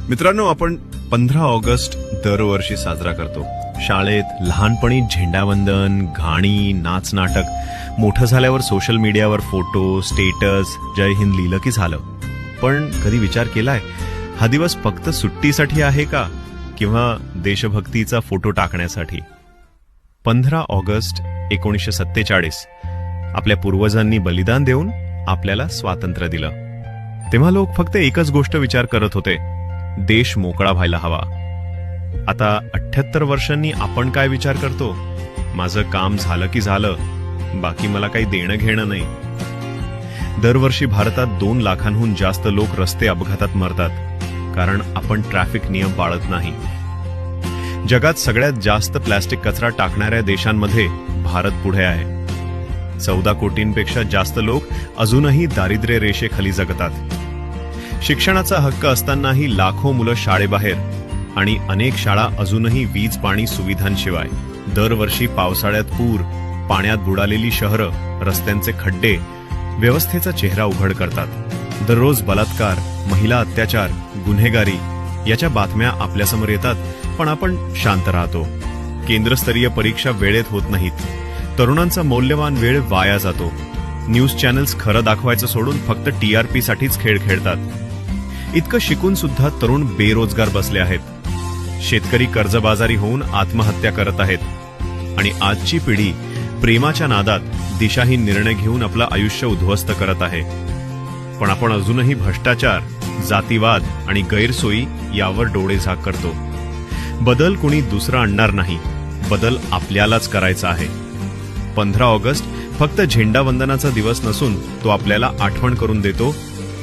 मित्रांनो, आपण 15 ऑगस्ट दरवर्षी साजरा करतो. शाळेत लहानपणी झेंडावंदन, गाणी, नाच, नाटक. मोठं झाल्यावर सोशल मीडियावर फोटो, स्टेटस, जय हिंद लिहिलं की झालं. पण कधी विचार केलाय, हा दिवस फक्त सुट्टीसाठी आहे का, किंवा देशभक्तीचा फोटो टाकण्यासाठी? 15 ऑगस्ट 1947 आपल्या पूर्वजांनी बलिदान देऊन आपल्याला स्वातंत्र्य दिलं. तेव्हा लोक फक्त एकच गोष्ट विचार करत होते, देश मोकळा व्हायला हवा. आता 78 वर्षांनी आपण काय विचार करतो? माझं काम झालं की झालं, बाकी मला काही देणं घेणं नाही. दरवर्षी भारतात 2 लाखांहून जास्त लोक रस्ते अपघातात मरतात, कारण आपण ट्रॅफिक नियम पाळत नाही. जगात सगळ्यात जास्त प्लॅस्टिक कचरा टाकणाऱ्या देशांमध्ये भारत पुढे आहे. 14 कोटींपेक्षा जास्त लोक अजूनही दारिद्र्य रेषेखाली जगतात. शिक्षणाचा हक्क असतानाही लाखो मुलं शाळेबाहेर, आणि अनेक शाळा अजूनही वीज पाणी सुविधांशिवाय. दरवर्षी पावसाळ्यात पूर, पाण्यात बुडालेली शहरं, रस्त्यांचे खड्डे व्यवस्थेचा चेहरा उघड करतात. दररोज बलात्कार, महिला अत्याचार, गुन्हेगारी याच्या बातम्या आपल्यासमोर येतात, पण आपण शांत राहतो. केंद्रस्तरीय परीक्षा वेळेत होत नाहीत. तरुणांचा मौल्यवान वेळ वाया जातो. न्यूज चॅनल्स खरं दाखवायचं सोडून फक्त TRP साठीच खेळ खेळतात. इतकं शिकून सुद्धा तरुण बेरोजगार बसले आहेत. शेतकरी कर्जबाजारी होऊन आत्महत्या करत आहेत. आणि आजची पिढी प्रेमाच्या नादात दिशाहीन निर्णय घेऊन आपलं आयुष्य उद्ध्वस्त करत आहे. पण आपण अजूनही भ्रष्टाचार, जातीवाद आणि गैरसोयी यावर डोळेझाक करतो. बदल कुणी दुसरा आणणार नाही, बदल आपल्यालाच करायचा आहे. 15 ऑगस्ट फक्त झेंडावंदनाचा दिवस नसून तो आपल्याला आठवण करून देतो,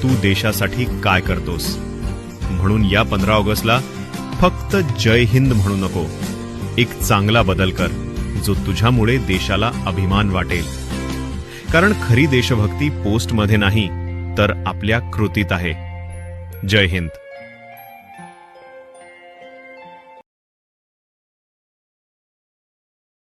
तू देशासाठी काय करतोस. म्हणून या 15 ऑगस्टला फक्त जय हिंद म्हणू नको, एक चांगला बदल कर, जो तुझ्यामुळे देशाला अभिमान वाटेल. कारण खरी देशभक्ती पोस्टमध्ये नाही, तर आपल्या कृतीत आहे. जय हिंद.